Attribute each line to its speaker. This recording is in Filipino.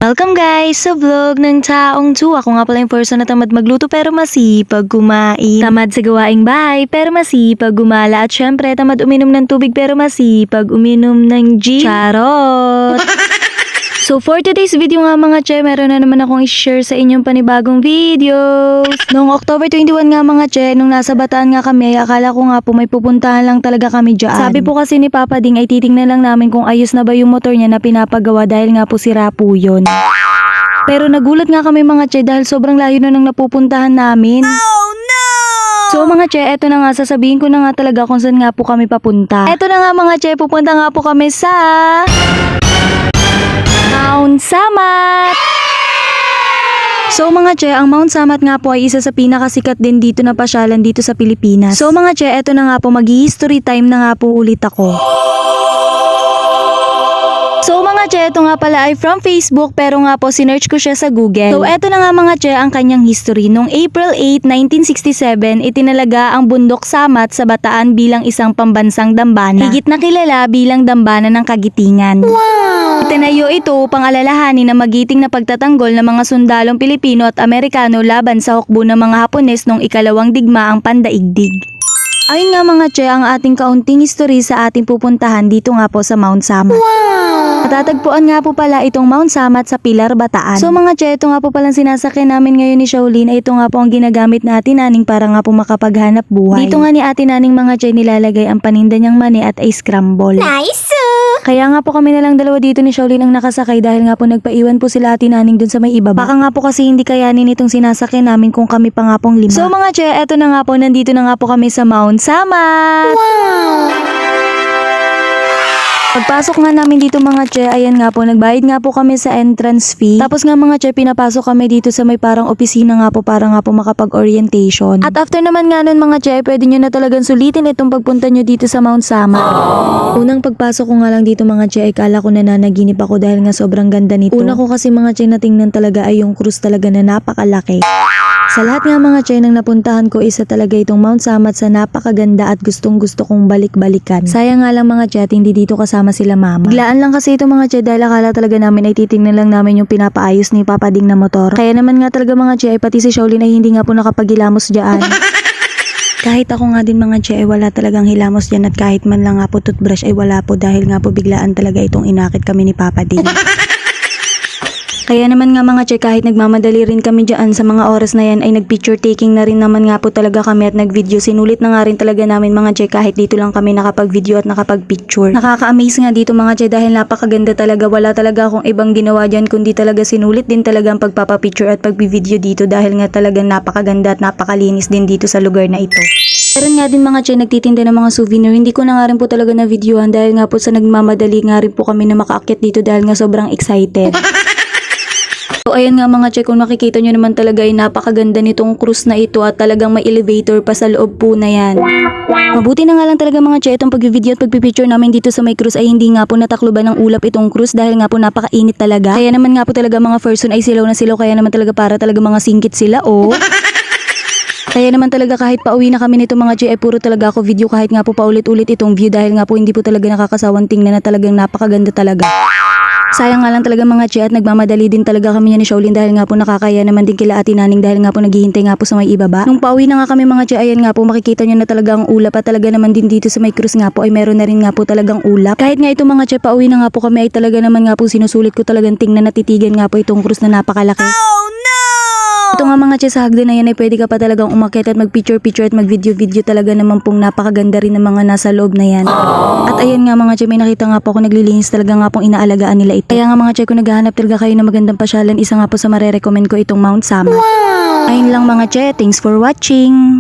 Speaker 1: Welcome guys sa vlog ng Taong Tu. Ako nga pala yung person na tamad magluto pero masipag kumain. Tamad sa gawaing bahay pero masipag gumala. At syempre tamad uminom ng tubig pero masipag uminom ng gin. Charot! So for today's video nga mga che, meron na naman akong i-share sa inyong panibagong videos. Noong October 21 nga mga che, nung nasa Bataan nga kami, akala ko nga po may pupuntahan lang talaga kami dyan. Sabi po kasi ni Papa Ding ay titingnan lang namin kung ayos na ba yung motor niya na pinapagawa dahil nga po sira po yun. Pero nagulat nga kami mga che dahil sobrang layo na nang napupuntahan namin. Oh no! So mga che, eto na nga, sasabihin ko na nga talaga kung saan nga po kami papunta. Eto na nga mga che, pupunta nga po kami sa Mount Samat! So mga che, ang Mount Samat nga po ay isa sa pinakasikat din dito na pasyalan dito sa Pilipinas. So mga che, eto na nga po, mag-history time na nga po ulit ako. So mga che, ito nga pala ay from Facebook pero nga po sinearch ko siya sa Google. So eto na nga mga che ang kanyang history. Noong April 8, 1967, itinalaga ang Bundok Samat sa Bataan bilang isang pambansang dambana. Higit na kilala bilang dambana ng Kagitingan. Wow! Itinayo ito upang alalahanin na magiting na pagtatanggol ng mga sundalong Pilipino at Amerikano laban sa hukbo ng mga Hapones noong ikalawang digmaang pandaigdig. Ayun nga mga che, ang ating kaunting history sa ating pupuntahan dito nga po sa Mount Samat. Wow! Matatagpuan nga po pala itong Mount Samat sa Pilar, Bataan. So mga che, ito nga po palang sinasakyan namin ngayon ni Shaolin ay ito nga po ang ginagamit na Ate Naning para nga po makapaghanap buhay. Dito nga ni Ate Naning mga che nilalagay ang paninda niyang mani at ay scramble. Nice! Kaya nga po kami na lang dalawa dito ni Shaolin ang nakasakay dahil nga po nagpaiwan po sila Ate Naning dun sa may ibaba. Baka nga po kasi hindi kayanin itong sinasakyan namin kung kami pa nga pong lima. So mga che, eto na nga po, nandito na nga po kami sa Mount Samat! Wow! Pagpasok nga namin dito mga che, ayan nga po, nagbayad nga po kami sa entrance fee. Tapos nga mga che, pinapasok kami dito sa may parang opisina nga po para nga po makapag-orientation. At after naman nga nun mga che, pwede nyo na talagang sulitin itong pagpunta nyo dito sa Mount Samat. Unang pagpasok ko nga lang dito mga che, ay kala ko na nanaginip ako dahil nga sobrang ganda nito. Una ko kasi mga che natingnan talaga ay yung cruise talaga na napakalaki. Sa lahat nga mga che nang napuntahan ko, isa talaga itong Mount Samat sa napakaganda at gustong gusto kong balik-balikan. Sayang nga lang mga che at hindi dito kasama sila mama. Biglaan lang kasi ito mga che dahil akala talaga namin ay titingnan lang namin yung pinapaayos ni Papa Ding na motor. Kaya naman nga talaga mga che ay pati si Shaolin ay hindi nga po nakapagilamos dyan. Kahit ako nga din mga che ay wala talagang hilamos dyan at kahit man lang nga po toothbrush ay wala po dahil nga po biglaan talaga itong inakit kami ni Papa Ding. Kaya naman nga mga che, kahit nagmamadali rin kami dyan sa mga oras na yan ay nagpicture taking na rin naman nga po talaga kami at nagvideo. Sinulit na nga rin talaga namin mga che kahit dito lang kami nakapag-video at nakapag-picture. Nakaka-amaze nga dito mga che dahil napakaganda talaga. Wala talaga akong ibang ginawa dyan kundi talaga sinulit din talaga ang pagpapapicture at pag-video dito dahil nga talagang napakaganda at napakalinis din dito sa lugar na ito. Meron nga din mga che nagtitinda ng mga souvenir. Hindi ko na nga rin po talaga na videohan dahil nga po sa nagmamadali nga rin po kami na makaakyat dito dahil nga sobrang excited. So ayan nga mga che, kung makikita nyo naman talaga ay napakaganda nitong cruise na ito at talagang may elevator pa sa loob po na yan. Mabuti na nga lang talaga mga che, itong pag-video at pag-picture namin dito sa may cruise ay hindi nga po natakluban ng ulap itong cruise dahil nga po napakainit talaga. Kaya naman nga po talaga mga person ay silaw na silaw, kaya naman talaga para talaga mga singkit sila oh. Kaya naman talaga kahit pauwi na kami nito mga che ay puro talaga ako video kahit nga po paulit-ulit itong view dahil nga po hindi po talaga nakakasawang tingnan na talagang napakaganda talaga. Sayang nga lang talaga mga che at nagmamadali din talaga kami ni Shaolin dahil nga po nakakaya naman din kila Ate Naning dahil nga po naghihintay nga po sa may ibaba. Nung pauwi na nga kami mga che, ayan nga po makikita nyo na talaga ang ulap at talaga naman din dito sa may cruise nga po ay meron na rin nga po talagang ulap. Kahit nga ito mga che, pauwi na nga po kami ay talaga naman nga po sinusulit ko talagang tingnan at titigan nga po itong cruise na napakalaki. Oh no! Ito nga mga che, sa hagdan na yan ay pwede ka pa talagang umakyat at mag-picture-picture at mag-video-video talaga naman pong napakaganda rin ng mga nasa loob na yan. At ayan nga mga che, may nakita nga po ako naglilinis talaga nga pong inaalagaan nila ito. Kaya nga mga che, kung naghahanap talaga kayo ng magandang pasyalan, isa nga po sa marerecommend ko itong Mount Samat. Wow! Ayun lang mga che, thanks for watching!